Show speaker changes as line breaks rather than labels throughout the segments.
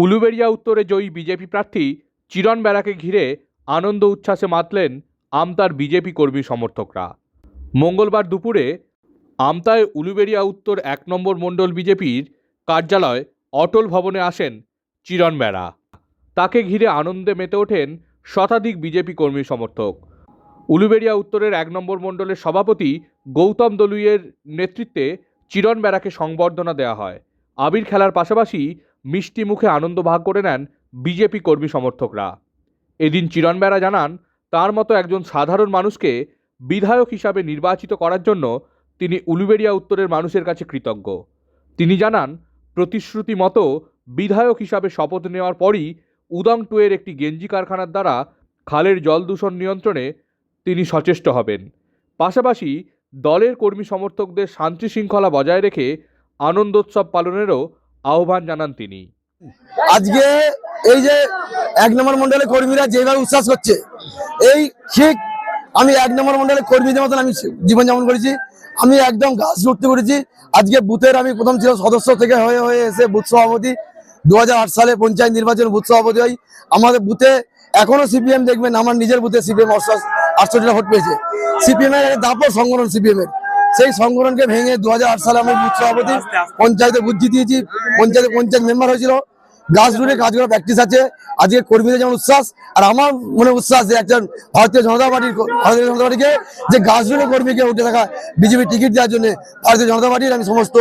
উলুবেড়িয়া উত্তরে জয়ী বিজেপি প্রার্থী চিরণ বেরাকে ঘিরে আনন্দ উচ্ছ্বাসে মাতলেন আমতার বিজেপি কর্মী সমর্থকরা। মঙ্গলবার দুপুরে আমতায় উলুবেড়িয়া উত্তর ১ নম্বর মণ্ডল বিজেপির কার্যালয় অটল ভবনে আসেন চিরণ বেরা। তাকে ঘিরে আনন্দে মেতে ওঠেন শতাধিক বিজেপি কর্মী সমর্থক। উলুবেড়িয়া উত্তরের ১ নম্বর মণ্ডলের সভাপতি গৌতম দলুইয়ের নেতৃত্বে চিরণ বেরাকে সংবর্ধনা দেওয়া হয়। আবির খেলার পাশাপাশি মিষ্টি মুখে আনন্দ ভাগ করে নেন বিজেপি কর্মী সমর্থকরা। এদিন চিরণ বেরা জানান, তার মতো একজন সাধারণ মানুষকে বিধায়ক হিসাবে নির্বাচিত করার জন্য তিনি উলুবেড়িয়া উত্তরের মানুষের কাছে কৃতজ্ঞ। তিনি জানান, প্রতিশ্রুতি মতো বিধায়ক হিসাবে শপথ নেওয়ার পরই উদং 2 এর একটি গেঞ্জি কারখানার দ্বারা খালের জল দূষণ নিয়ন্ত্রণে তিনি সচেষ্ট হবেন। পাশাপাশি দলের কর্মী সমর্থকদের শান্তি শৃঙ্খলা বজায় রেখে আনন্দোৎসব পালনেরও আহ্বান জানান তিনি।
আজকে এই যে ১ নম্বর মণ্ডলের কর্মীরা যেভাবে উচ্ছ্বাস করছে, এই ঠিক আমি ১ নম্বর মণ্ডলের কর্মীদের মতন আমি জীবনযাপন করেছি। আমি একদম গাছ উঠতে করেছি। আজকে বুথের আমি প্রথম ছিল সদস্য থেকে হয়ে হয়ে এসে বুথ সভাপতি। ২০০৮ সালে পঞ্চায়েত নির্বাচন বুথ সভাপতি হই। আমাদের বুথে এখনো সিপিএম দেখবেন, আমার নিজের বুথে সিপিএম 68টা ভোট পেয়েছে। সিপিএম এর দাপট সংগঠন, সিপিএম এর সেই সংগঠনকে ভেঙে ২০০৮ সালে আমি বুথ সভাপতি, পঞ্চায়েতে বুথ জিতিয়েছি, পঞ্চায়েত মেম্বার হয়েছিল। গাছ রুটে কাজ করার প্র্যাকটিস আছে। আজকে কর্মীদের যেমন উচ্ছ্বাস, আর আমার মনে উচ্ছ্বাস যে একজন ভারতীয় জনতা পার্টিকে যে গাছ রুটে কর্মীকে উঠে থাকা বিজেপি টিকিট দেওয়ার জন্য ভারতীয় জনতা পার্টির আমি সমস্ত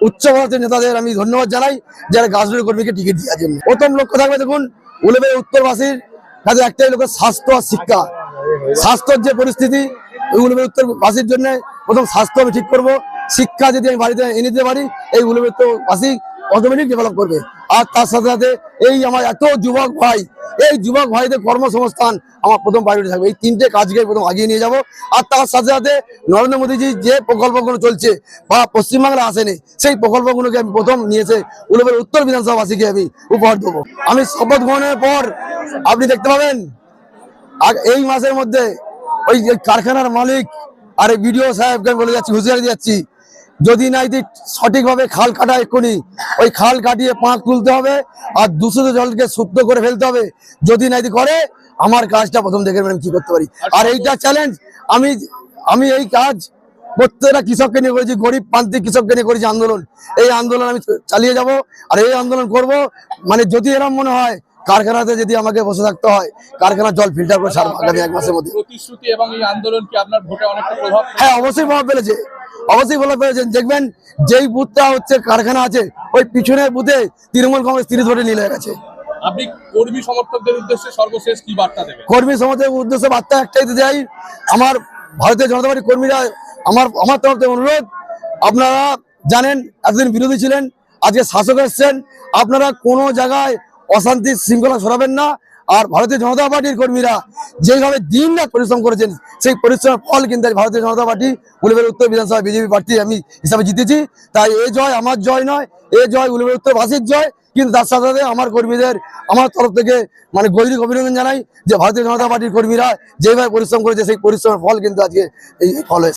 উচ্চ ভারতের নেতাদের আমি ধন্যবাদ জানাই, যারা গাছ রুটে কর্মীকে টিকিট দেওয়ার জন্য। প্রথম লক্ষ্য থাকবে, দেখুন উলুবেড়িয়া উত্তরবাসীর কাছে একটাই লক্ষ্য, স্বাস্থ্য আর শিক্ষা। স্বাস্থ্যের যে পরিস্থিতি, উলুবেড়িয়া উত্তরবাসীর জন্য প্রথম স্বাস্থ্য আমি ঠিক করবো। শিক্ষা যদি আমি বাড়িতে এনে দিতে পারি, এই উলুবেড়িয়া উত্তরবাসী অটোমেটিক ডেভেলপ করবে। আর তার সাথে সাথে এই আমার এত যুবক ভাই, এই যুবক ভাইদের কর্মসংস্থান আমার প্রথম প্রায়োরিটি থাকবে। এই 3টে কাজকে প্রথম আগিয়ে নিয়ে যাব। আর তার সাথে সাথে নরেন্দ্র মোদীজি যে প্রকল্পগুলো চলছে বা পশ্চিমবাংলা আসেনি, সেই প্রকল্পগুলোকে আমি প্রথম নিয়েছে উলুবেড়িয়া উত্তর বিধানসভাবাসীকে আমি উপহার দেবো। আমি শপথ গ্রহণের পর আপনি দেখতে পাবেন এই মাসের মধ্যে ওই কারখানার মালিক আর বিডিও সাহেবকে বলে যাচ্ছি, হুঁশিয়ারি যাচ্ছি, যদি না সঠিকভাবে খাল কাটা, এক্ষুনি ওই খাল কাটিয়ে পাঁক তুলতে হবে আর দূষিত জলকে শুদ্ধ করে ফেলতে হবে। যদি না করে, আমার কাজটা প্রথম দেখে আমি কি করতে পারি। আর এইটা চ্যালেঞ্জ, আমি এই কাজ প্রত্যেকটা কৃষককে নিয়ে করেছি, গরিব প্রান্তিক কৃষককে নিয়ে করেছি আন্দোলন। এই আন্দোলন আমি চালিয়ে যাব আর এই আন্দোলন করব। মানে যদি এরকম মনে হয় কারখানাতে যদি আমাকে বসে থাকতে হয়, কারখানার জল ফিল্টার করে সারবো আগামী 1 মাসের মধ্যে।
প্রতিশ্রুতি এবং এই আন্দোলন কি আপনার ভোটে অনেকটা প্রভাব?
হ্যাঁ, অবশ্যই প্রভাব ফেলেছে, অবশ্যই প্রভাব ফেলেছেন। দেখবেন যেই বুথটা হচ্ছে কারখানা আছে, ওই পিছনের বুথে তৃণমূল কংগ্রেস 30 ভোটে নিয়ে গেছে।
আপনি কর্মী সমর্থকদের উদ্দেশ্যে সর্বশেষ কি বার্তা দেবেন?
কর্মী সমর্থকদের উদ্দেশ্যে বার্তা একটাই দিতে চাই, আমার ভারতীয় জনতা পার্টির কর্মীরা, আমার তরফ থেকে অনুরোধ, আপনারা জানেন এতদিন বিরোধী ছিলেন, আজকে শাসক এসছেন, আপনারা কোনো জায়গায় অশান্তি শৃঙ্খলা সরাবেন না। আর ভারতীয় জনতা পার্টির কর্মীরা যেভাবে দিন রাত পরিশ্রম করেছেন, সেই পরিশ্রমের ফল কিন্তু ভারতীয় জনতা পার্টি উলুবেড়িয়া উত্তর বিধানসভা বিজেপি প্রার্থী আমি হিসাবে জিতেছি। তাই এই জয় আমার জয় নয়, এই জয় উলুবেড়িয়া উত্তরবাসীর জয়। কিন্তু তার সাথে সাথে আমার কর্মীদের আমার তরফ থেকে মানে গৈরিক অভিনন্দন জানাই, যে ভারতীয় জনতা পার্টির কর্মীরা যেভাবে পরিশ্রম করেছে, সেই পরিশ্রমের ফল কিন্তু আজকে এই ফল হয়েছে।